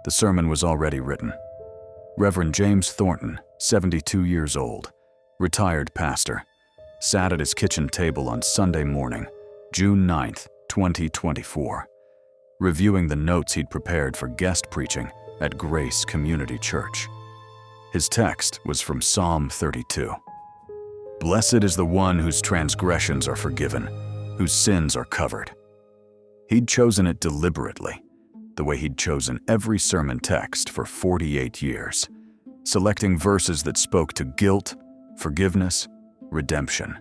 The sermon was already written. Reverend James Thornton, 72 years old, retired pastor, sat at his kitchen table on Sunday morning, June 9th, 2024, reviewing the notes he'd prepared for guest preaching at Grace Community Church. His text was from Psalm 32. "Blessed is the one whose transgressions are forgiven, whose sins are covered." He'd chosen it deliberately, the way he'd chosen every sermon text for 48 years, selecting verses that spoke to guilt, forgiveness, redemption.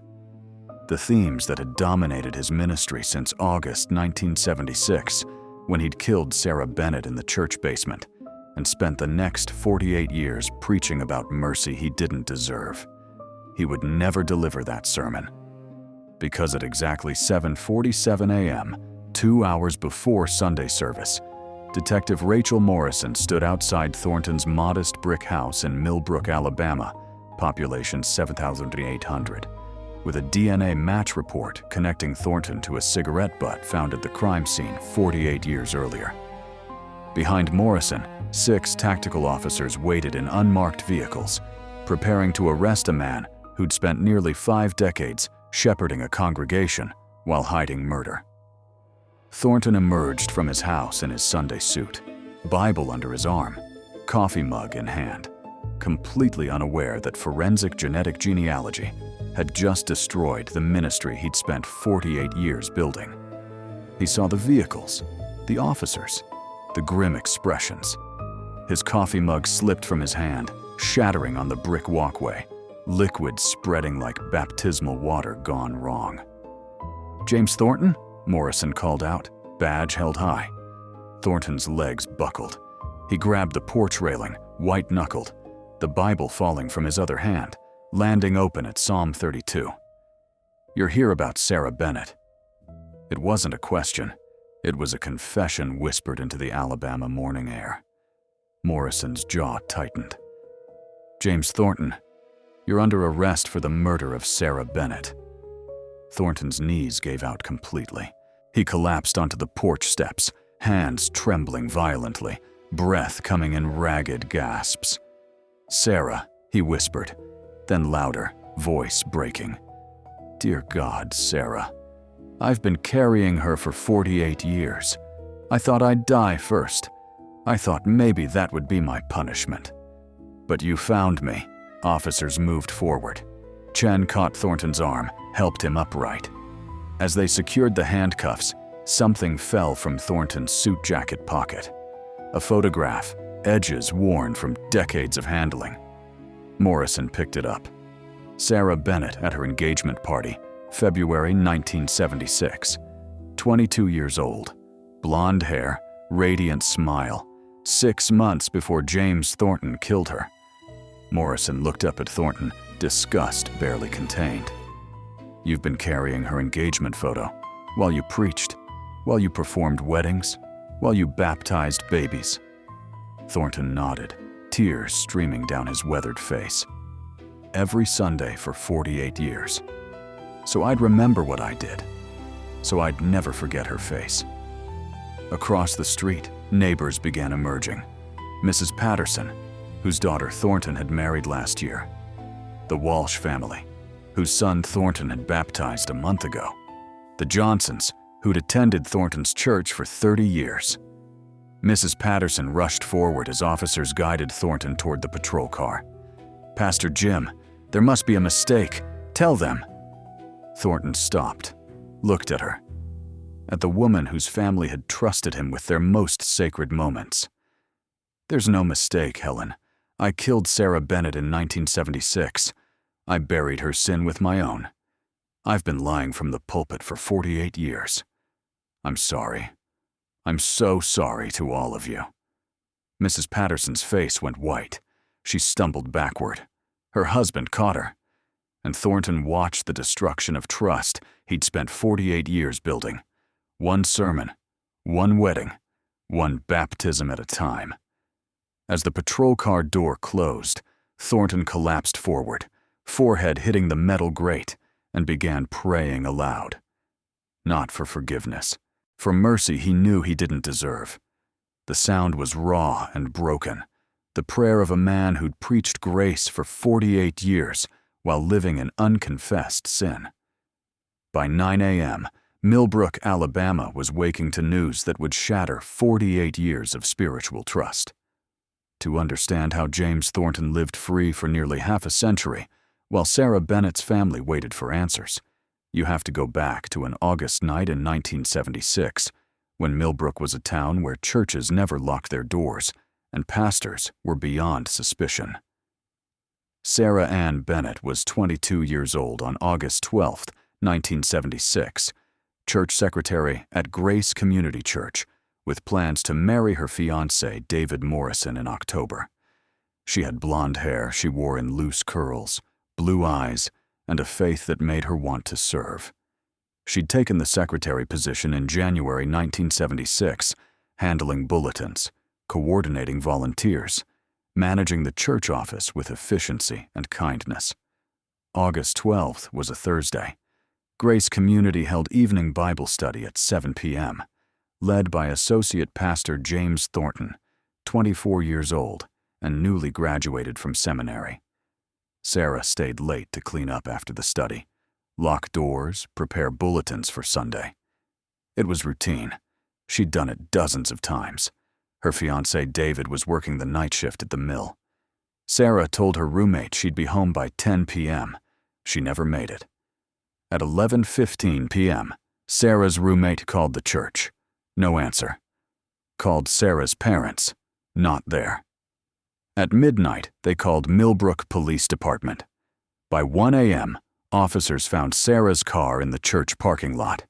The themes that had dominated his ministry since August 1976, when he'd killed Sarah Bennett in the church basement and spent the next 48 years preaching about mercy he didn't deserve. He would never deliver that sermon, because at exactly 7:47 a.m., 2 hours before Sunday service, Detective Rachel Morrison stood outside Thornton's modest brick house in Millbrook, Alabama, population 7,800, with a DNA match report connecting Thornton to a cigarette butt found at the crime scene 48 years earlier. Behind Morrison, 6 tactical officers waited in unmarked vehicles, preparing to arrest a man who'd spent nearly 5 decades shepherding a congregation while hiding murder. Thornton emerged from his house in his Sunday suit, Bible under his arm, coffee mug in hand, completely unaware that forensic genetic genealogy had just destroyed the ministry he'd spent 48 years building. He saw the vehicles, the officers, the grim expressions. His coffee mug slipped from his hand, shattering on the brick walkway, liquid spreading like baptismal water gone wrong. "James Thornton?" Morrison called out, badge held high. Thornton's legs buckled. He grabbed the porch railing, white-knuckled, the Bible falling from his other hand, landing open at Psalm 32. "You're here about Sarah Bennett." It wasn't a question. It was a confession whispered into the Alabama morning air. Morrison's jaw tightened. "James Thornton, you're under arrest for the murder of Sarah Bennett." Thornton's knees gave out completely. He collapsed onto the porch steps, hands trembling violently, breath coming in ragged gasps. "Sarah," he whispered, then louder, voice breaking. "Dear God, Sarah, I've been carrying her for 48 years. I thought I'd die first. I thought maybe that would be my punishment. But you found me." Officers moved forward. Chen caught Thornton's arm, helped him upright. As they secured the handcuffs, something fell from Thornton's suit jacket pocket. A photograph, edges worn from decades of handling. Morrison picked it up. Sarah Bennett at her engagement party, February 1976. 22 years old, blonde hair, radiant smile, 6 months before James Thornton killed her. Morrison looked up at Thornton, disgust barely contained. "You've been carrying her engagement photo while you preached, while you performed weddings, while you baptized babies." Thornton nodded, tears streaming down his weathered face. "Every Sunday for 48 years. So I'd remember what I did. So I'd never forget her face." Across the street, neighbors began emerging. Mrs. Patterson, whose daughter Thornton had married last year. The Walsh family, whose son Thornton had baptized a month ago. The Johnsons, who'd attended Thornton's church for 30 years. Mrs. Patterson rushed forward as officers guided Thornton toward the patrol car. "Pastor Jim, there must be a mistake. Tell them." Thornton stopped, looked at her, at the woman whose family had trusted him with their most sacred moments. "There's no mistake, Helen. I killed Sarah Bennett in 1976. I buried her sin with my own. I've been lying from the pulpit for 48 years. I'm sorry. I'm so sorry to all of you." Mrs. Patterson's face went white. She stumbled backward. Her husband caught her, and Thornton watched the destruction of trust he'd spent 48 years building. One sermon, one wedding, one baptism at a time. As the patrol car door closed, Thornton collapsed forward, forehead hitting the metal grate, and began praying aloud. Not for forgiveness, for mercy he knew he didn't deserve. The sound was raw and broken, the prayer of a man who'd preached grace for 48 years while living in unconfessed sin. By 9 a.m., Millbrook, Alabama was waking to news that would shatter 48 years of spiritual trust. To understand how James Thornton lived free for nearly half a century, while Sarah Bennett's family waited for answers, you have to go back to an August night in 1976, when Millbrook was a town where churches never locked their doors and pastors were beyond suspicion. Sarah Ann Bennett was 22 years old on August 12, 1976, church secretary at Grace Community Church, with plans to marry her fiancé, David Morrison, in October. She had blonde hair she wore in loose curls, blue eyes, and a faith that made her want to serve. She'd taken the secretary position in January 1976, handling bulletins, coordinating volunteers, managing the church office with efficiency and kindness. August 12th was a Thursday. Grace Community held evening Bible study at 7 p.m., led by Associate Pastor James Thornton, 24 years old and newly graduated from seminary. Sarah stayed late to clean up after the study, lock doors, prepare bulletins for Sunday. It was routine. She'd done it dozens of times. Her fiancé David was working the night shift at the mill. Sarah told her roommate she'd be home by 10 p.m. She never made it. At 11:15 p.m., Sarah's roommate called the church. No answer. Called Sarah's parents. Not there. At midnight, they called Millbrook Police Department. By 1 a.m., officers found Sarah's car in the church parking lot,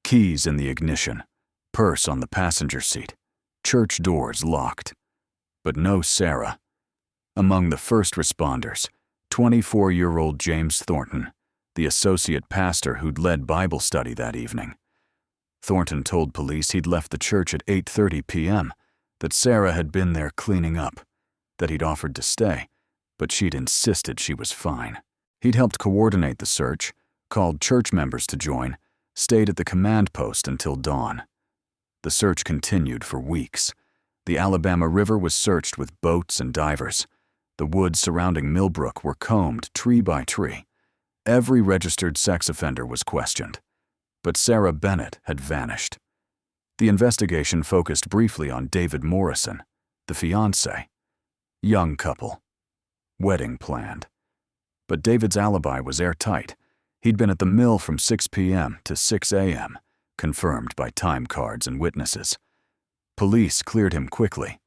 keys in the ignition, purse on the passenger seat, church doors locked. But no Sarah. Among the first responders, 24-year-old James Thornton, the associate pastor who'd led Bible study that evening. Thornton told police he'd left the church at 8:30 p.m., that Sarah had been there cleaning up, that he'd offered to stay, but she'd insisted she was fine. He'd helped coordinate the search, called church members to join, stayed at the command post until dawn. The search continued for weeks. The Alabama River was searched with boats and divers. The woods surrounding Millbrook were combed tree by tree. Every registered sex offender was questioned. But Sarah Bennett had vanished. The investigation focused briefly on David Morrison, the fiancé. Young couple. Wedding planned. But David's alibi was airtight. He'd been at the mill from 6 p.m. to 6 a.m., confirmed by time cards and witnesses. Police cleared him quickly.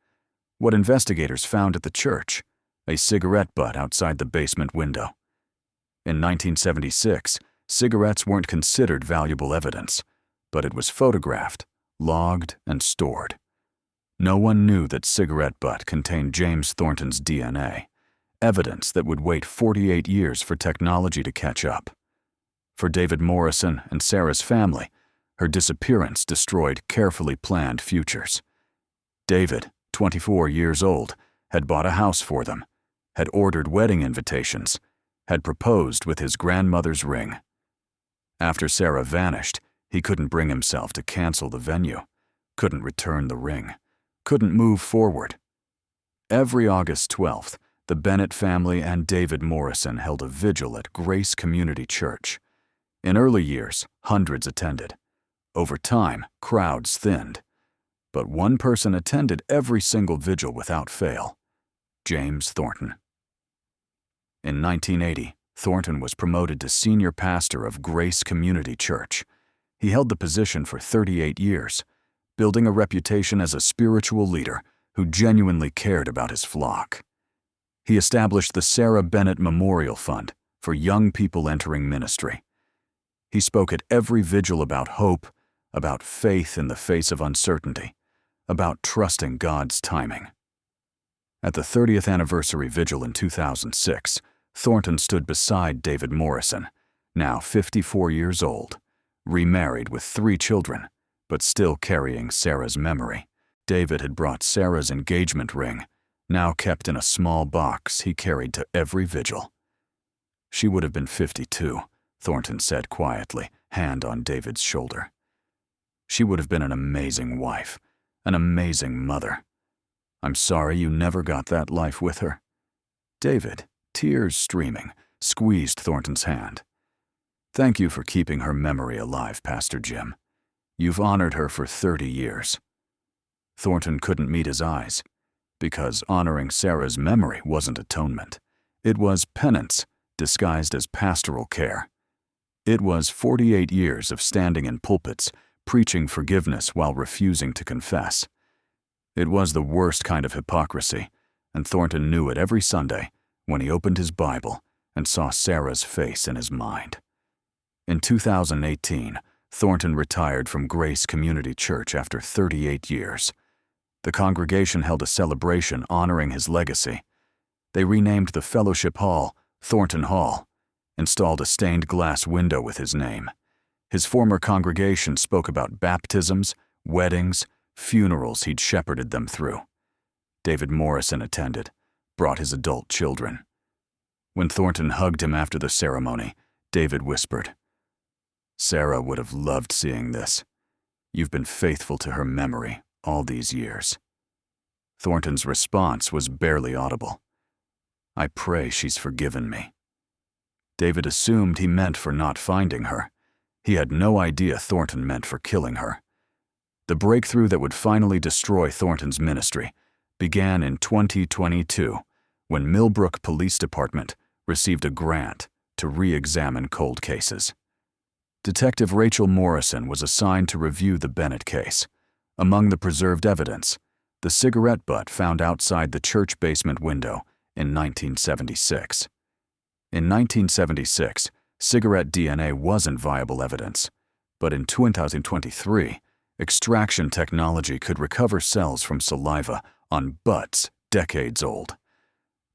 What investigators found at the church? A cigarette butt outside the basement window. In 1976, cigarettes weren't considered valuable evidence, but it was photographed, logged, and stored. No one knew that cigarette butt contained James Thornton's DNA, evidence that would wait 48 years for technology to catch up. For David Morrison and Sarah's family, her disappearance destroyed carefully planned futures. David, 24 years old, had bought a house for them, had ordered wedding invitations, had proposed with his grandmother's ring. After Sarah vanished, he couldn't bring himself to cancel the venue, couldn't return the ring, couldn't move forward. Every August 12th, the Bennett family and David Morrison held a vigil at Grace Community Church. In early years, hundreds attended. Over time, crowds thinned. But one person attended every single vigil without fail: James Thornton. In 1980, Thornton was promoted to senior pastor of Grace Community Church. He held the position for 38 years, building a reputation as a spiritual leader who genuinely cared about his flock. He established the Sarah Bennett Memorial Fund for young people entering ministry. He spoke at every vigil about hope, about faith in the face of uncertainty, about trusting God's timing. At the 30th anniversary vigil in 2006, Thornton stood beside David Morrison, now 54 years old, remarried with 3 children, but still carrying Sarah's memory. David had brought Sarah's engagement ring, now kept in a small box he carried to every vigil. She would have been 52, Thornton said quietly, hand on David's shoulder. She would have been an amazing wife, An amazing mother. I'm sorry you never got that life with her." David, tears streaming, squeezed Thornton's hand. "Thank you for keeping her memory alive, Pastor Jim. You've honored her for 30 years. Thornton couldn't meet his eyes, because honoring Sarah's memory wasn't atonement. It was penance, disguised as pastoral care. It was 48 years of standing in pulpits, preaching forgiveness while refusing to confess. It was the worst kind of hypocrisy, and Thornton knew it every Sunday when he opened his Bible and saw Sarah's face in his mind. In 2018, Thornton retired from Grace Community Church after 38 years. The congregation held a celebration honoring his legacy. They renamed the fellowship hall Thornton Hall, installed a stained glass window with his name. His former congregation spoke about baptisms, weddings, funerals he'd shepherded them through. David Morrison attended, brought his adult children. When Thornton hugged him after the ceremony, David whispered, "Sarah would have loved seeing this. You've been faithful to her memory all these years." Thornton's response was barely audible. "I pray she's forgiven me." David assumed he meant for not finding her. He had no idea Thornton meant for killing her. The breakthrough that would finally destroy Thornton's ministry began in 2022 when Millbrook Police Department received a grant to re-examine cold cases. Detective Rachel Morrison was assigned to review the Bennett case. Among the preserved evidence, the cigarette butt found outside the church basement window in 1976. In 1976, cigarette DNA wasn't viable evidence, but in 2023, extraction technology could recover cells from saliva on butts decades old.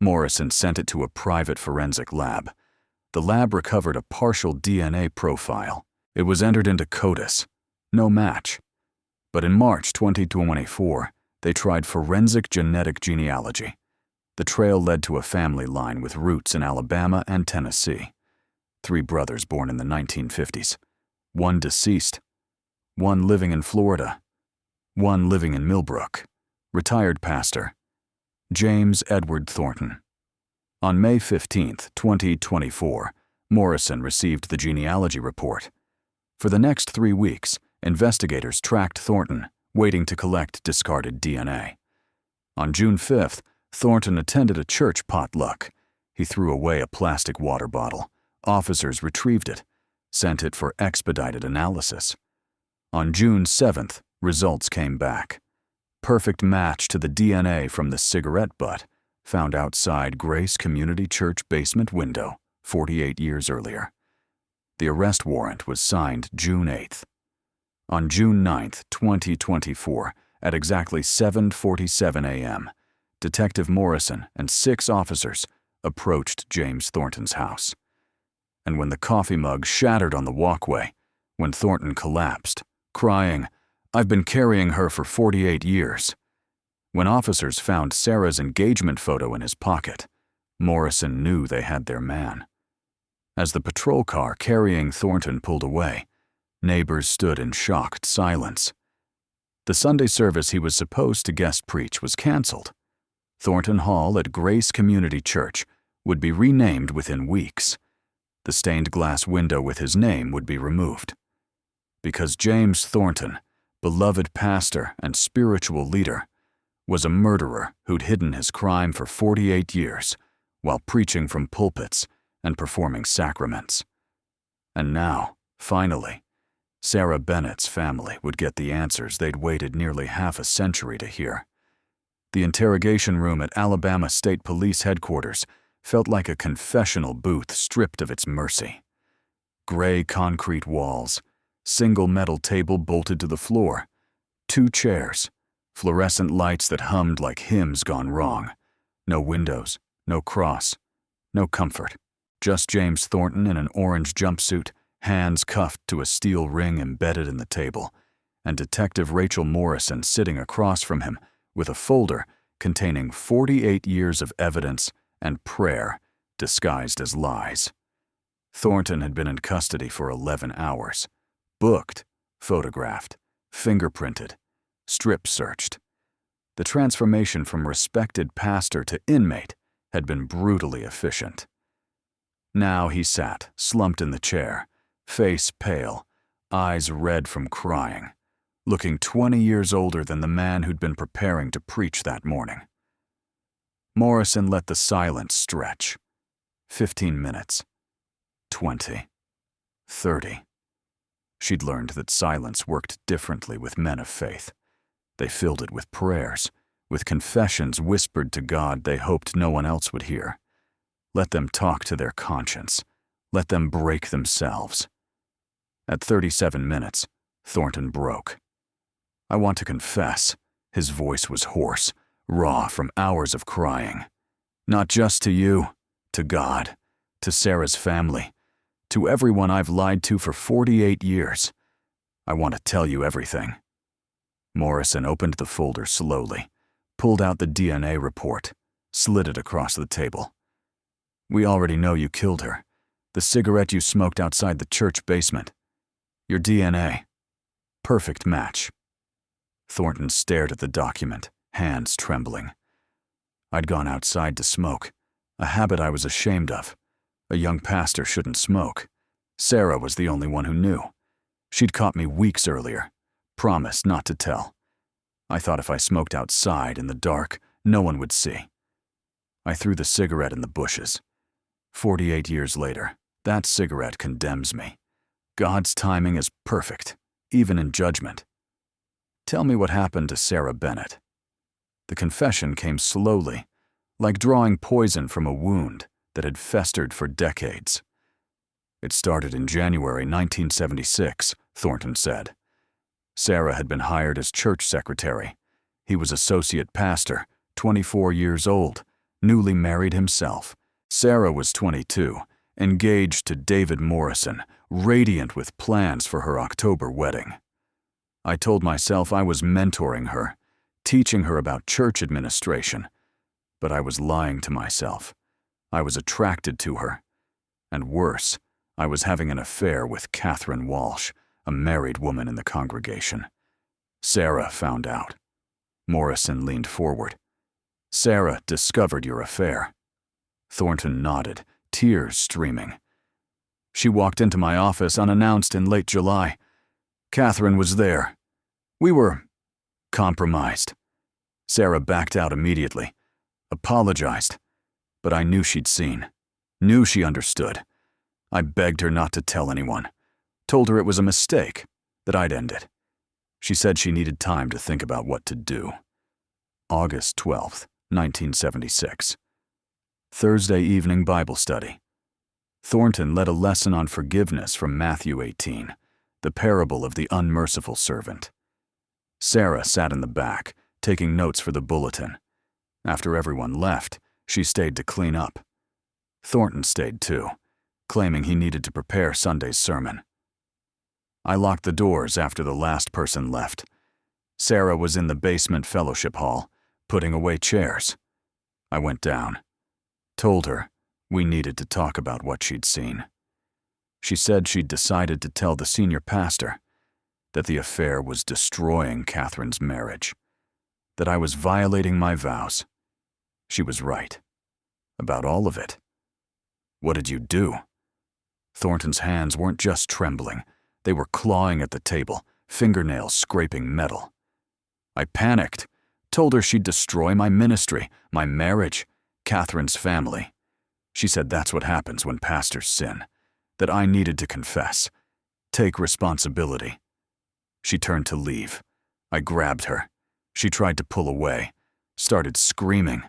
Morrison sent it to a private forensic lab. The lab recovered a partial DNA profile. It was entered into CODIS. No match. But in March 2024, they tried forensic genetic genealogy. The trail led to a family line with roots in Alabama and Tennessee. 3 brothers born in the 1950s. 1 deceased. 1 living in Florida. 1 living in Millbrook. Retired pastor James Edward Thornton. On May 15, 2024, Morrison received the genealogy report. For the next 3 weeks, investigators tracked Thornton, waiting to collect discarded DNA. On June 5th, Thornton attended a church potluck. He threw away a plastic water bottle. Officers retrieved it, sent it for expedited analysis. On June 7th, results came back. Perfect match to the DNA from the cigarette butt found outside Grace Community Church basement window 48 years earlier. The arrest warrant was signed June 8th. On June 9th, 2024, at exactly 7:47 a.m., Detective Morrison and 6 officers approached James Thornton's house. And when the coffee mug shattered on the walkway, when Thornton collapsed, crying, "I've been carrying her for 48 years," when officers found Sarah's engagement photo in his pocket, Morrison knew they had their man. As the patrol car carrying Thornton pulled away, neighbors stood in shocked silence. The Sunday service he was supposed to guest preach was canceled. Thornton Hall at Grace Community Church would be renamed within weeks. The stained glass window with his name would be removed. Because James Thornton, beloved pastor and spiritual leader, was a murderer who'd hidden his crime for 48 years while preaching from pulpits and performing sacraments. And now, finally, Sarah Bennett's family would get the answers they'd waited nearly half a century to hear. The interrogation room at Alabama State Police Headquarters felt like a confessional booth stripped of its mercy. Gray concrete walls, single metal table bolted to the floor, 2 chairs, fluorescent lights that hummed like hymns gone wrong. No windows, no cross, no comfort. Just James Thornton in an orange jumpsuit, hands cuffed to a steel ring embedded in the table, and Detective Rachel Morrison sitting across from him with a folder containing 48 years of evidence and prayer disguised as lies. Thornton had been in custody for 11 hours, booked, photographed, fingerprinted, strip-searched. The transformation from respected pastor to inmate had been brutally efficient. Now he sat, slumped in the chair, face pale, eyes red from crying, looking 20 years older than the man who'd been preparing to preach that morning. Morrison let the silence stretch. 15 minutes. 20. 30. She'd learned that silence worked differently with men of faith. They filled it with prayers, with confessions whispered to God they hoped no one else would hear. Let them talk to their conscience. Let them break themselves. At 37 minutes, Thornton broke. "I want to confess." His voice was hoarse, raw from hours of crying. "Not just to you, to God, to Sarah's family, to everyone I've lied to for 48 years. I want to tell you everything." Morrison opened the folder slowly, pulled out the DNA report, slid it across the table. "We already know you killed her. The cigarette you smoked outside the church basement. Your DNA. Perfect match." Thornton stared at the document, hands trembling. "I'd gone outside to smoke, a habit I was ashamed of. A young pastor shouldn't smoke. Sarah was the only one who knew. She'd caught me weeks earlier, promised not to tell. I thought if I smoked outside in the dark, no one would see. I threw the cigarette in the bushes. 48 years later, that cigarette condemns me. God's timing is perfect, even in judgment. Tell me what happened to Sarah Bennett." The confession came slowly, like drawing poison from a wound that had festered for decades. "It started in January 1976, Thornton said. Sarah had been hired as church secretary. He was associate pastor, 24 years old, newly married himself. Sarah was 22, engaged to David Morrison, radiant with plans for her October wedding. I told myself I was mentoring her, teaching her about church administration, but I was lying to myself. I was attracted to her. And worse, I was having an affair with Catherine Walsh, a married woman in the congregation. Sarah found out." Morrison leaned forward. "Sarah discovered your affair." Thornton nodded, tears streaming. "She walked into my office unannounced in late July. Catherine was there. We were compromised. Sarah backed out immediately, apologized, but I knew she'd seen, knew she understood. I begged her not to tell anyone, told her it was a mistake, that I'd end it. She said she needed time to think about what to do." August 12th, 1976. Thursday evening Bible study. Thornton led a lesson on forgiveness from Matthew 18, the parable of the unmerciful servant. Sarah sat in the back, taking notes for the bulletin. After everyone left, she stayed to clean up. Thornton stayed too, claiming he needed to prepare Sunday's sermon. I locked the doors after the last person left. Sarah was in the basement fellowship hall, putting away chairs. I went down, told her we needed to talk about what she'd seen. She said she'd decided to tell the senior pastor that the affair was destroying Catherine's marriage, that I was violating my vows. She was right. About all of it. "What did you do?" Thornton's hands weren't just trembling. They were clawing at the table, fingernails scraping metal. "I panicked, told her she'd destroy my ministry, my marriage, Catherine's family. She said that's what happens when pastors sin, that I needed to confess, take responsibility. She turned to leave. I grabbed her. She tried to pull away, started screaming.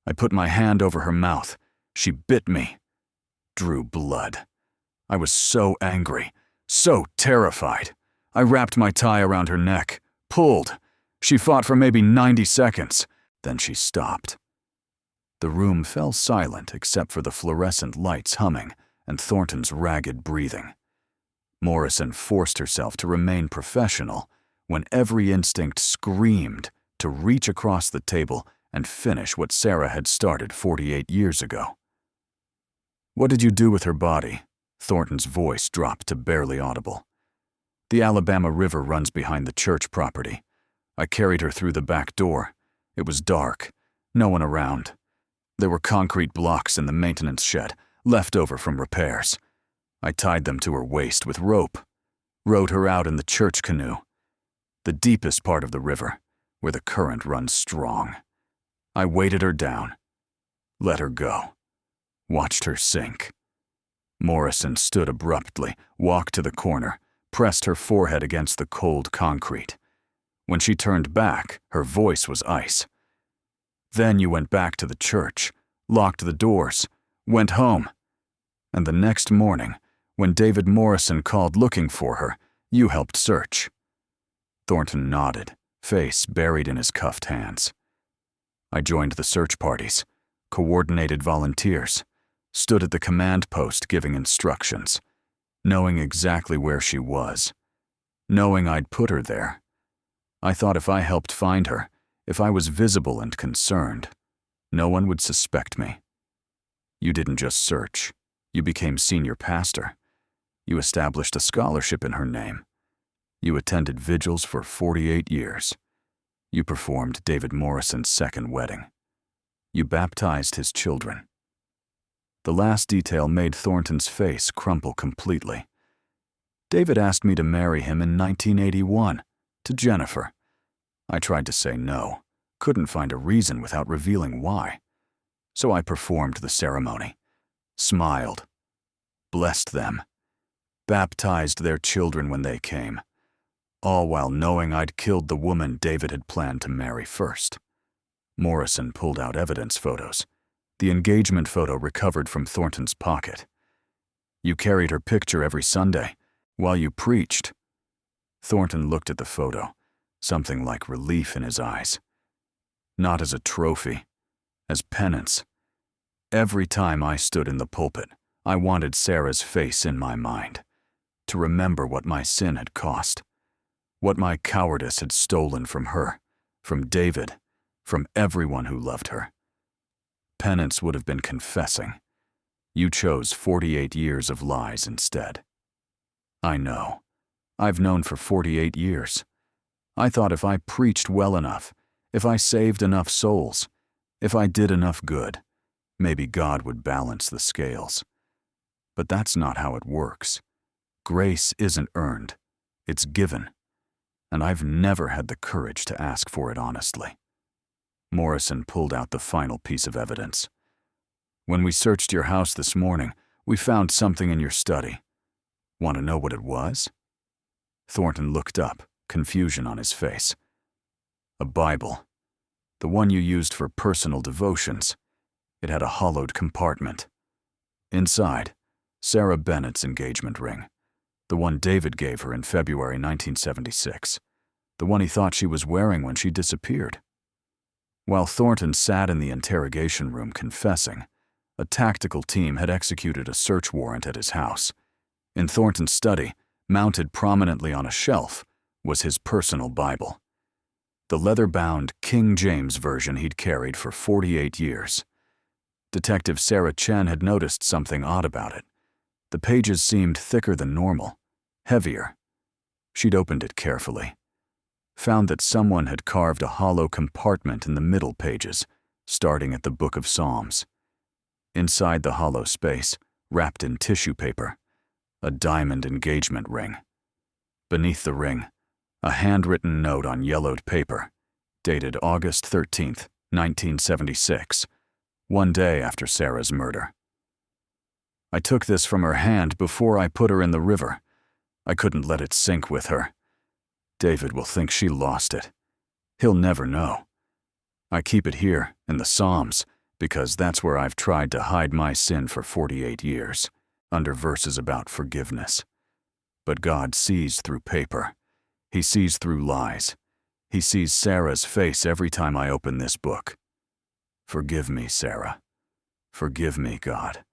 I put my hand over her mouth. She bit me. Drew blood. I was so angry, so terrified. I wrapped my tie around her neck, pulled. She fought for maybe 90 seconds. Then she stopped. The room fell silent except for the fluorescent lights humming and Thornton's ragged breathing. Morrison forced herself to remain professional when every instinct screamed to reach across the table and finish what Sarah had started 48 years ago. "What did you do with her body?" Thornton's voice dropped to barely audible. "The Alabama River runs behind the church property. I carried her through the back door. It was dark, no one around. There were concrete blocks in the maintenance shed, left over from repairs. I tied them to her waist with rope, rowed her out in the church canoe, the deepest part of the river, where the current runs strong. I weighted her down, let her go, watched her sink. Morrison stood abruptly, walked to the corner, pressed her forehead against the cold concrete. When she turned back, her voice was ice. Then you went back to the church, locked the doors, went home. And the next morning, when David Morrison called looking for her, you helped search. Thornton nodded, face buried in his cuffed hands. I joined the search parties, coordinated volunteers, stood at the command post giving instructions, knowing exactly where she was, knowing I'd put her there. I thought if I helped find her, if I was visible and concerned, no one would suspect me. You didn't just search. You became senior pastor. You established a scholarship in her name. You attended vigils for 48 years. You performed David Morrison's second wedding. You baptized his children. The last detail made Thornton's face crumple completely. David asked me to marry him in 1981, to Jennifer. I tried to say no, couldn't find a reason without revealing why. So I performed the ceremony, smiled, blessed them, baptized their children when they came, all while knowing I'd killed the woman David had planned to marry first. Morrison pulled out evidence photos, the engagement photo recovered from Thornton's pocket. You carried her picture every Sunday, while you preached. Thornton looked at the photo, something like relief in his eyes. Not as a trophy, as penance. Every time I stood in the pulpit, I wanted Sarah's face in my mind, to remember what my sin had cost, what my cowardice had stolen from her, from David, from everyone who loved her. Penance would have been confessing. You chose 48 years of lies instead. I know. I've known for 48 years. I thought if I preached well enough, if I saved enough souls, if I did enough good, maybe God would balance the scales. But that's not how it works. Grace isn't earned. It's given. And I've never had the courage to ask for it honestly. Morrison pulled out the final piece of evidence. When we searched your house this morning, we found something in your study. Want to know what it was? Thornton looked up, confusion on his face. A Bible. The one you used for personal devotions. It had a hollowed compartment. Inside, Sarah Bennett's engagement ring. The one David gave her in February 1976. The one he thought she was wearing when she disappeared. While Thornton sat in the interrogation room confessing, a tactical team had executed a search warrant at his house. In Thornton's study, mounted prominently on a shelf, was his personal Bible. The leather-bound King James version he'd carried for 48 years. Detective Sarah Chen had noticed something odd about it. The pages seemed thicker than normal, heavier. She'd opened it carefully. Found that someone had carved a hollow compartment in the middle pages, starting at the Book of Psalms. Inside the hollow space, wrapped in tissue paper, a diamond engagement ring. Beneath the ring, a handwritten note on yellowed paper, dated August 13th, 1976, one day after Sarah's murder. I took this from her hand before I put her in the river. I couldn't let it sink with her. David will think she lost it. He'll never know. I keep it here, in the Psalms, because that's where I've tried to hide my sin for 48 years, under verses about forgiveness. But God sees through paper. He sees through lies. He sees Sarah's face every time I open this book. Forgive me, Sarah. Forgive me, God.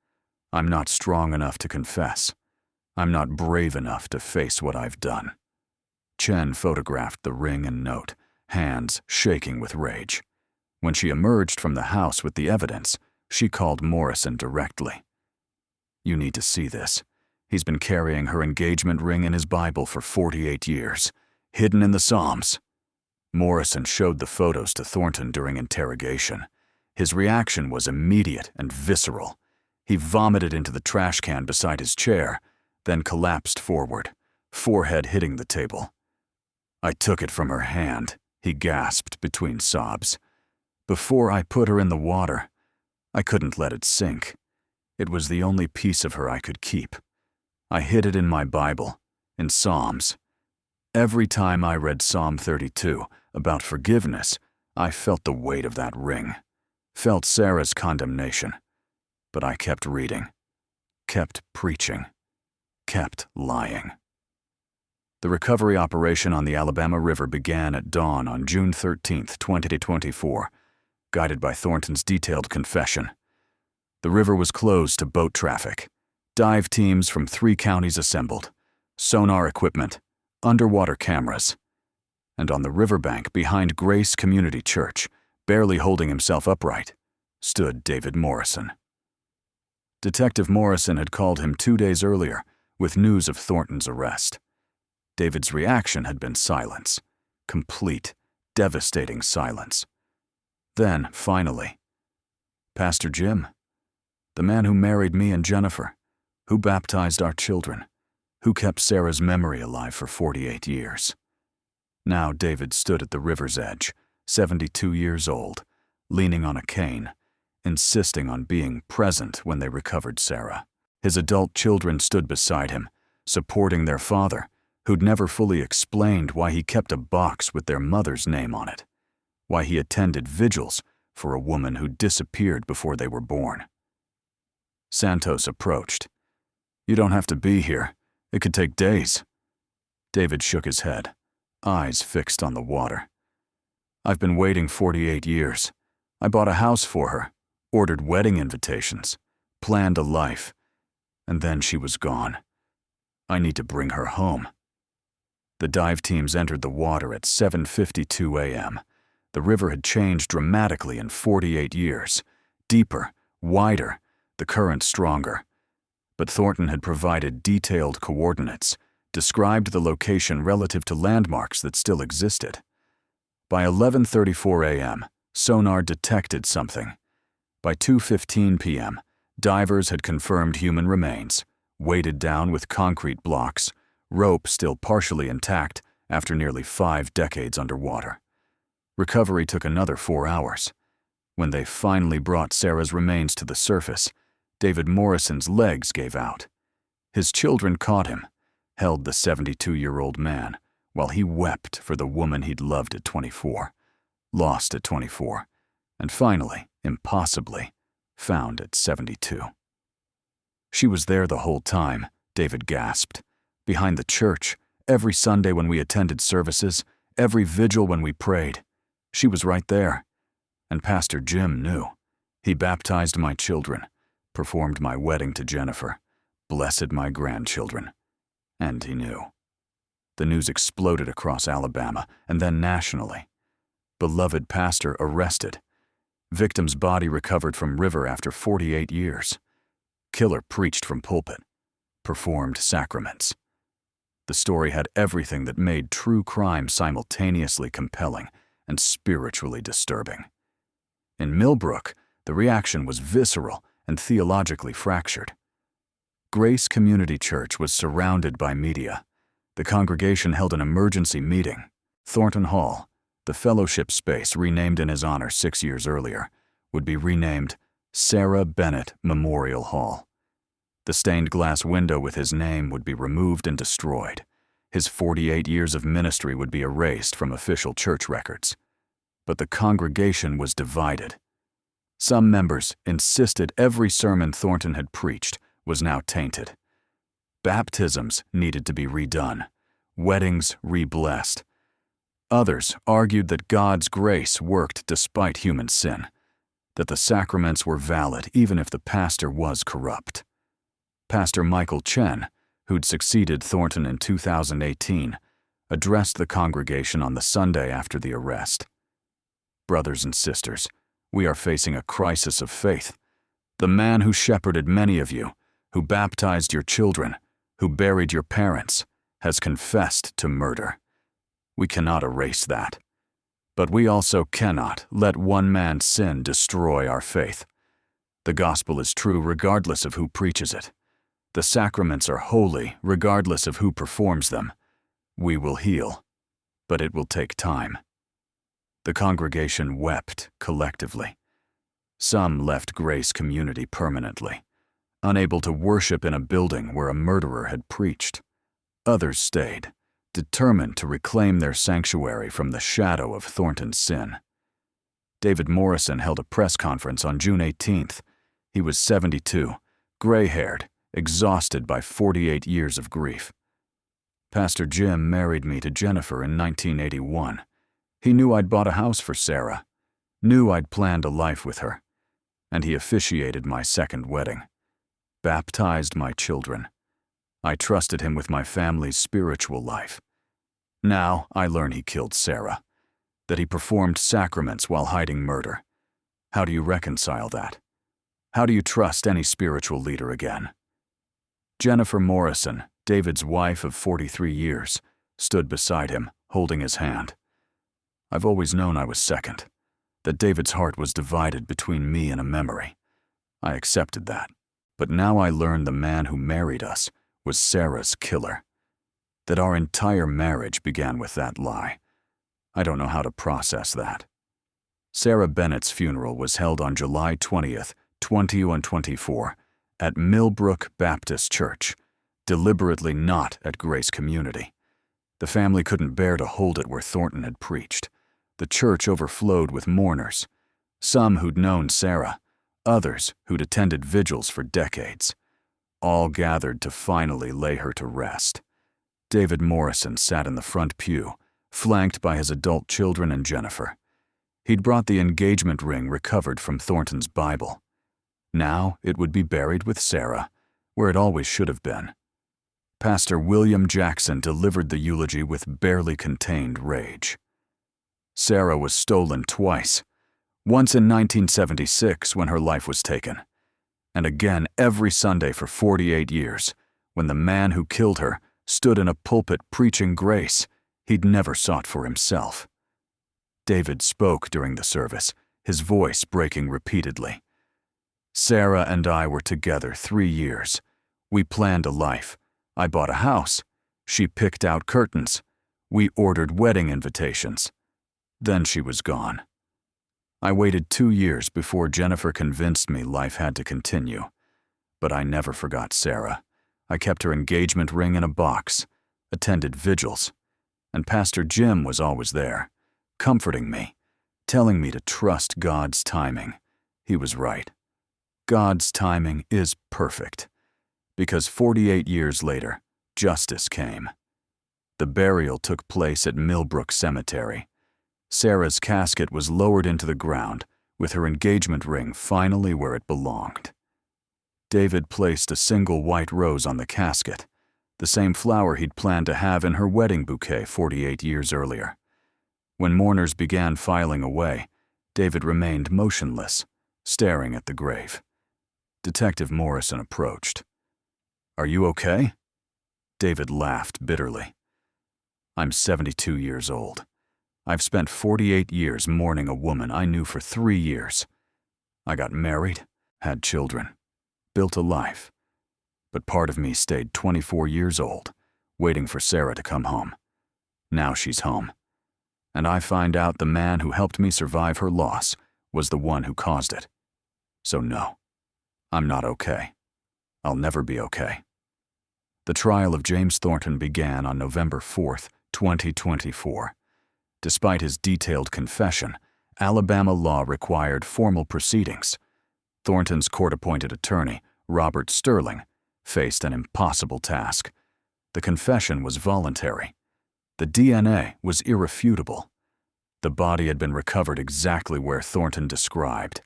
I'm not strong enough to confess. I'm not brave enough to face what I've done. Chen photographed the ring and note, hands shaking with rage. When she emerged from the house with the evidence, she called Morrison directly. You need to see this. He's been carrying her engagement ring in his Bible for 48 years, hidden in the Psalms. Morrison showed the photos to Thornton during interrogation. His reaction was immediate and visceral. He vomited into the trash can beside his chair, then collapsed forward, forehead hitting the table. "I took it from her hand," he gasped between sobs. "Before I put her in the water, I couldn't let it sink. It was the only piece of her I could keep. I hid it in my Bible, in Psalms. Every time I read Psalm 32 about forgiveness, I felt the weight of that ring, felt Sarah's condemnation. But I kept reading, kept preaching, kept lying." The recovery operation on the Alabama River began at dawn on June 13, 2024, guided by Thornton's detailed confession. The river was closed to boat traffic. Dive teams from 3 counties assembled, sonar equipment, underwater cameras. And on the riverbank behind Grace Community Church, barely holding himself upright, stood David Morrison. Detective Morrison had called him 2 days earlier with news of Thornton's arrest. David's reaction had been silence, complete, devastating silence. Then, finally, "Pastor Jim, the man who married me and Jennifer, who baptized our children, who kept Sarah's memory alive for 48 years. Now David stood at the river's edge, 72 years old, leaning on a cane, insisting on being present when they recovered Sarah. His adult children stood beside him, supporting their father, who'd never fully explained why he kept a box with their mother's name on it, why he attended vigils for a woman who disappeared before they were born. Santos approached. "You don't have to be here. It could take days." David shook his head, eyes fixed on the water. "I've been waiting 48 years. I bought a house for her, ordered wedding invitations, planned a life, and then she was gone. I need to bring her home." The dive teams entered the water at 7:52 a.m. The river had changed dramatically in 48 years. Deeper, wider, the current stronger. But Thornton had provided detailed coordinates, described the location relative to landmarks that still existed. By 11:34 a.m., sonar detected something. By 2:15 p.m., divers had confirmed human remains, weighted down with concrete blocks, rope still partially intact after nearly 5 decades underwater. Recovery took another 4 hours. When they finally brought Sarah's remains to the surface, David Morrison's legs gave out. His children caught him, held the 72-year-old man, while he wept for the woman he'd loved at 24, lost at 24, and finally, impossibly, found at 72. "She was there the whole time," David gasped. "Behind the church, every Sunday when we attended services, every vigil when we prayed. She was right there. And Pastor Jim knew. He baptized my children, performed my wedding to Jennifer, blessed my grandchildren. And he knew." The news exploded across Alabama and then nationally. Beloved pastor arrested. Victim's body recovered from river after 48 years. Killer preached from pulpit. Performed sacraments. The story had everything that made true crime simultaneously compelling and spiritually disturbing. In Millbrook, the reaction was visceral and theologically fractured. Grace Community Church was surrounded by media. The congregation held an emergency meeting. Thornton Hall, the fellowship space renamed in his honor 6 years earlier, would be renamed Sarah Bennett Memorial Hall. The stained glass window with his name would be removed and destroyed. His 48 years of ministry would be erased from official church records. But the congregation was divided. Some members insisted every sermon Thornton had preached was now tainted. Baptisms needed to be redone, weddings re-blessed. Others argued that God's grace worked despite human sin, that the sacraments were valid even if the pastor was corrupt. Pastor Michael Chen, who'd succeeded Thornton in 2018, addressed the congregation on the Sunday after the arrest. "Brothers and sisters, we are facing a crisis of faith. The man who shepherded many of you, who baptized your children, who buried your parents, has confessed to murder. We cannot erase that. But we also cannot let one man's sin destroy our faith. The gospel is true regardless of who preaches it. The sacraments are holy regardless of who performs them. We will heal, but it will take time. The congregation wept collectively. Some left Grace Community permanently, unable to worship in a building where a murderer had preached. Others stayed, determined to reclaim their sanctuary from the shadow of Thornton's sin. David Morrison held a press conference on June 18th. He was 72, gray-haired, exhausted by 48 years of grief. Pastor Jim married me to Jennifer in 1981. He knew I'd bought a house for Sarah, knew I'd planned a life with her, and he officiated my second wedding, baptized my children. I trusted him with my family's spiritual life. Now I learn he killed Sarah, that he performed sacraments while hiding murder. How do you reconcile that? How do you trust any spiritual leader again? Jennifer Morrison, David's wife of 43 years, stood beside him, holding his hand. I've always known I was second, that David's heart was divided between me and a memory. I accepted that, but now I learned the man who married us was Sarah's killer, that our entire marriage began with that lie. I don't know how to process that. Sarah Bennett's funeral was held on July 20th, 2024, at Millbrook Baptist Church, deliberately not at Grace Community. The family couldn't bear to hold it where Thornton had preached. The church overflowed with mourners, some who'd known Sarah, others who'd attended vigils for decades. All gathered to finally lay her to rest. David Morrison sat in the front pew, flanked by his adult children and Jennifer. He'd brought the engagement ring recovered from Thornton's Bible. Now it would be buried with Sarah, where it always should have been. Pastor William Jackson delivered the eulogy with barely contained rage. Sarah was stolen twice, once in 1976 when her life was taken, and again every Sunday for 48 years, when the man who killed her stood in a pulpit preaching grace he'd never sought for himself. David spoke during the service, his voice breaking repeatedly. Sarah and I were together 3 years. We planned a life. I bought a house. She picked out curtains. We ordered wedding invitations. Then she was gone. I waited 2 years before Jennifer convinced me life had to continue. But I never forgot Sarah. I kept her engagement ring in a box, attended vigils, and Pastor Jim was always there, comforting me, telling me to trust God's timing. He was right. God's timing is perfect, because 48 years later, justice came. The burial took place at Millbrook Cemetery. Sarah's casket was lowered into the ground, with her engagement ring finally where it belonged. David placed a single white rose on the casket, the same flower he'd planned to have in her wedding bouquet 48 years earlier. When mourners began filing away, David remained motionless, staring at the grave. Detective Morrison approached. "Are you okay?" David laughed bitterly. "I'm 72 years old. I've spent 48 years mourning a woman I knew for 3 years. I got married, had children, built a life. But part of me stayed 24 years old, waiting for Sarah to come home. Now she's home. And I find out the man who helped me survive her loss was the one who caused it. So no, I'm not okay. I'll never be okay." The trial of James Thornton began on November 4th, 2024. Despite his detailed confession, Alabama law required formal proceedings. Thornton's court-appointed attorney, Robert Sterling, faced an impossible task. The confession was voluntary. The DNA was irrefutable. The body had been recovered exactly where Thornton described.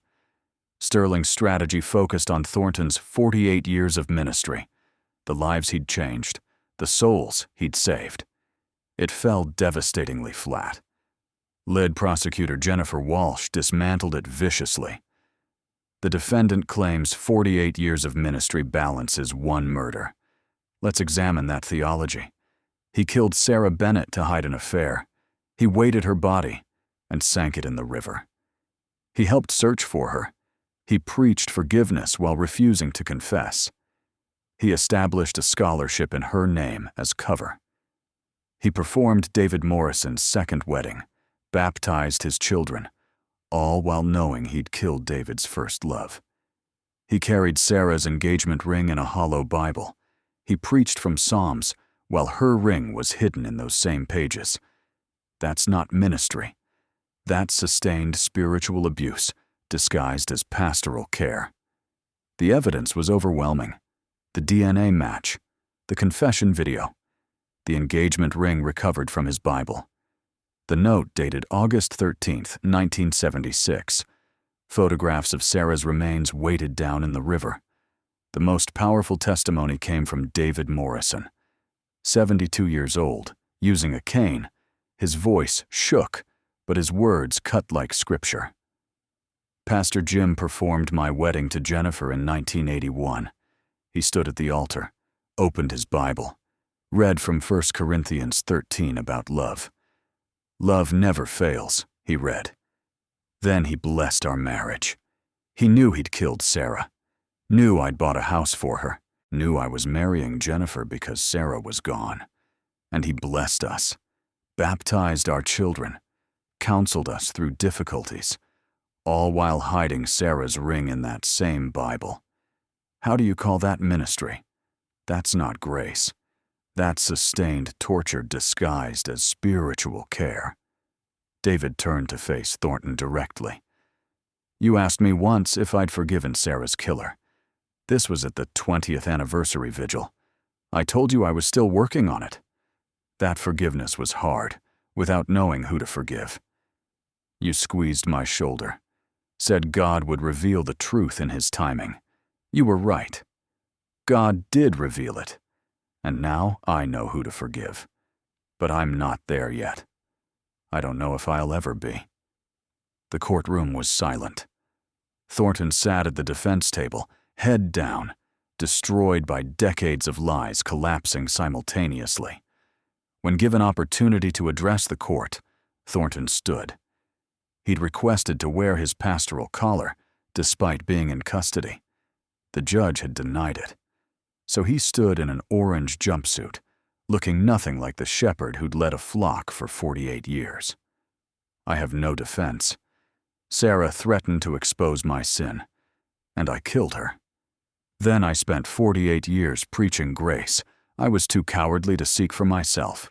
Sterling's strategy focused on Thornton's 48 years of ministry, the lives he'd changed, the souls he'd saved. It fell devastatingly flat. Lead prosecutor Jennifer Walsh dismantled it viciously. The defendant claims 48 years of ministry balances one murder. Let's examine that theology. He killed Sarah Bennett to hide an affair. He weighted her body. and sank it in the river. He helped search for her. He preached forgiveness while refusing to confess. He established a scholarship in her name as cover. He performed David Morrison's second wedding, baptized his children, all while knowing he'd killed David's first love. He carried Sarah's engagement ring in a hollow Bible. He preached from Psalms while her ring was hidden in those same pages. That's not ministry. That's sustained spiritual abuse disguised as pastoral care. The evidence was overwhelming. The DNA match, the confession video, the engagement ring recovered from his Bible. The note dated August 13, 1976. Photographs of Sarah's remains weighted down in the river. The most powerful testimony came from David Morrison. 72 years old, using a cane, his voice shook, but his words cut like scripture. Pastor Jim performed my wedding to Jennifer in 1981. He stood at the altar, opened his Bible, read from 1 Corinthians 13 about love. Love never fails, he read. Then he blessed our marriage. He knew he'd killed Sarah, knew I'd bought a house for her, knew I was marrying Jennifer because Sarah was gone. And he blessed us, baptized our children, counseled us through difficulties, all while hiding Sarah's ring in that same Bible. How do you call that ministry? That's not grace. That's sustained torture disguised as spiritual care. David turned to face Thornton directly. You asked me once if I'd forgiven Sarah's killer. This was at the 20th anniversary vigil. I told you I was still working on it. That forgiveness was hard, without knowing who to forgive. You squeezed my shoulder, said God would reveal the truth in his timing. You were right. God did reveal it. And now I know who to forgive. But I'm not there yet. I don't know if I'll ever be. The courtroom was silent. Thornton sat at the defense table, head down, destroyed by decades of lies collapsing simultaneously. When given opportunity to address the court, Thornton stood. He'd requested to wear his pastoral collar, despite being in custody. The judge had denied it. So he stood in an orange jumpsuit, looking nothing like the shepherd who'd led a flock for 48 years. I have no defense. Sarah threatened to expose my sin, and I killed her. Then I spent 48 years preaching grace. I was too cowardly to seek for myself.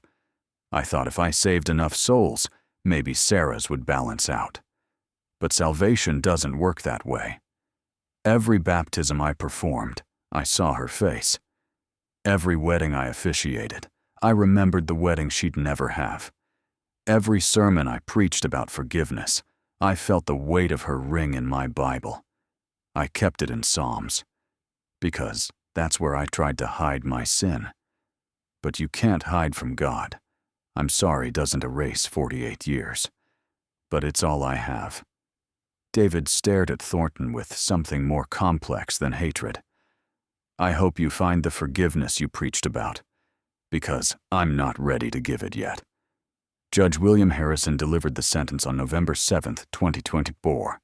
I thought if I saved enough souls, maybe Sarah's would balance out. But salvation doesn't work that way. Every baptism I performed, I saw her face. Every wedding I officiated, I remembered the wedding she'd never have. Every sermon I preached about forgiveness, I felt the weight of her ring in my Bible. I kept it in Psalms, because that's where I tried to hide my sin. But you can't hide from God. I'm sorry doesn't erase 48 years. But it's all I have. David stared at Thornton with something more complex than hatred. I hope you find the forgiveness you preached about, because I'm not ready to give it yet. Judge William Harrison delivered the sentence on November 7, 2024.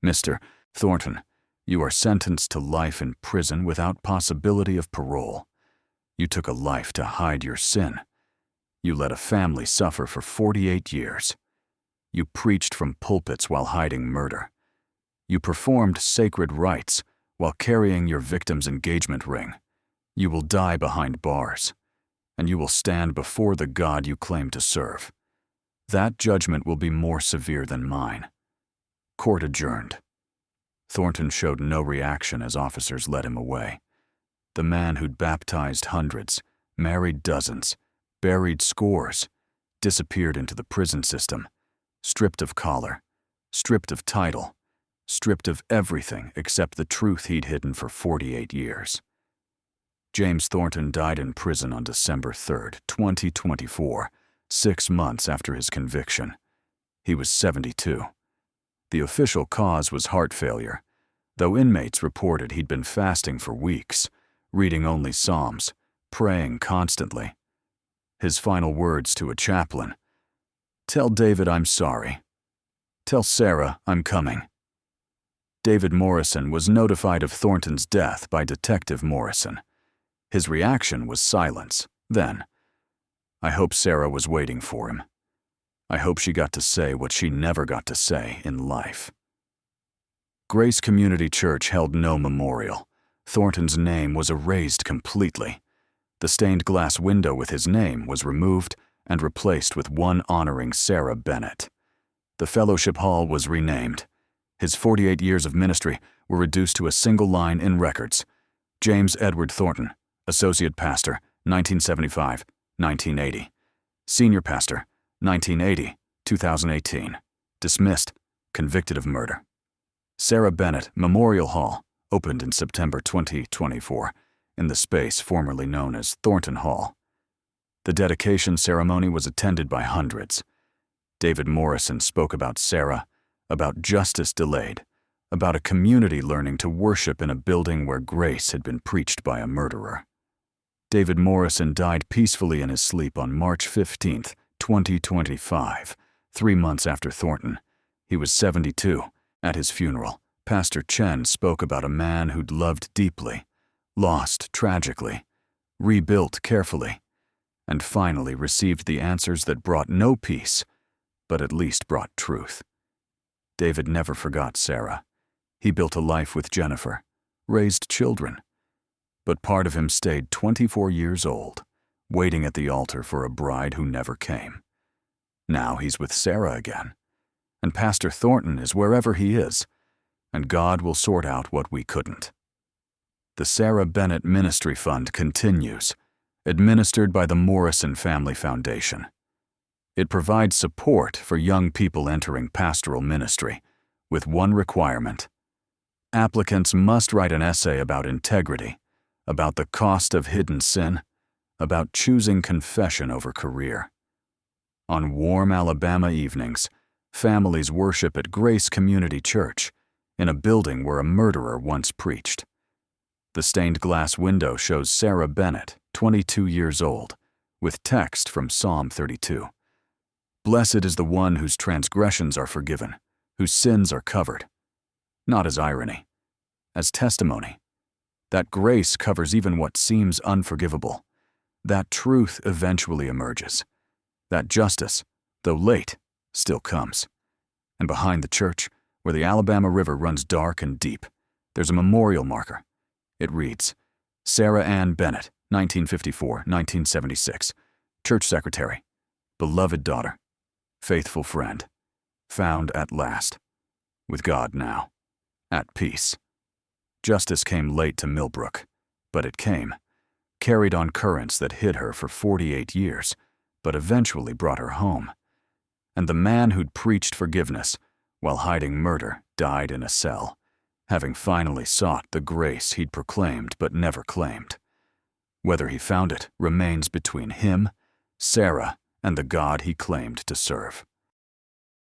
Mr. Thornton, you are sentenced to life in prison without possibility of parole. You took a life to hide your sin. You let a family suffer for 48 years. You preached from pulpits while hiding murder. You performed sacred rites while carrying your victim's engagement ring. You will die behind bars, and you will stand before the God you claim to serve. That judgment will be more severe than mine. Court adjourned. Thornton showed no reaction as officers led him away. The man who'd baptized hundreds, married dozens, buried scores, disappeared into the prison system, stripped of collar, stripped of title, stripped of everything except the truth he'd hidden for 48 years. James Thornton died in prison on December 3, 2024, 6 months after his conviction. He was 72. The official cause was heart failure, though inmates reported he'd been fasting for weeks, reading only Psalms, praying constantly. His final words to a chaplain, Tell David I'm sorry. Tell Sarah I'm coming. David Morrison was notified of Thornton's death by Detective Morrison. His reaction was silence. Then, I hope Sarah was waiting for him. I hope she got to say what she never got to say in life. Grace Community Church held no memorial. Thornton's name was erased completely. The stained glass window with his name was removed and replaced with one honoring Sarah Bennett. The fellowship hall was renamed. His 48 years of ministry were reduced to a single line in records. James Edward Thornton, Associate Pastor, 1975-1980. Senior Pastor, 1980-2018. Dismissed, convicted of murder. Sarah Bennett Memorial Hall opened in September 2024 in the space formerly known as Thornton Hall. The dedication ceremony was attended by hundreds. David Morrison spoke about Sarah, about justice delayed, about a community learning to worship in a building where grace had been preached by a murderer. David Morrison died peacefully in his sleep on March 15, 2025, 3 months after Thornton. He was 72. At his funeral, Pastor Chen spoke about a man who'd loved deeply, lost tragically, rebuilt carefully, and finally received the answers that brought no peace, but at least brought truth. David never forgot Sarah. He built a life with Jennifer, raised children. But part of him stayed 24 years old, waiting at the altar for a bride who never came. Now he's with Sarah again. And Pastor Thornton is wherever he is, and God will sort out what we couldn't. The Sarah Bennett Ministry Fund continues, administered by the Morrison Family Foundation. It provides support for young people entering pastoral ministry, with one requirement. Applicants must write an essay about integrity, about the cost of hidden sin, about choosing confession over career. On warm Alabama evenings, families worship at Grace Community Church, in a building where a murderer once preached. The stained glass window shows Sarah Bennett, 22 years old, with text from Psalm 32. Blessed is the one whose transgressions are forgiven, whose sins are covered. Not as irony, as testimony. That grace covers even what seems unforgivable. That truth eventually emerges. That justice, though late, still comes. And behind the church, where the Alabama River runs dark and deep, there's a memorial marker. It reads, Sarah Ann Bennett, 1954-1976, church secretary, beloved daughter, faithful friend, found at last, with God now, at peace. Justice came late to Millbrook, but it came, carried on currents that hid her for 48 years, but eventually brought her home. And the man who'd preached forgiveness while hiding murder died in a cell, having finally sought the grace he'd proclaimed but never claimed. Whether he found it remains between him, Sarah, and the God he claimed to serve.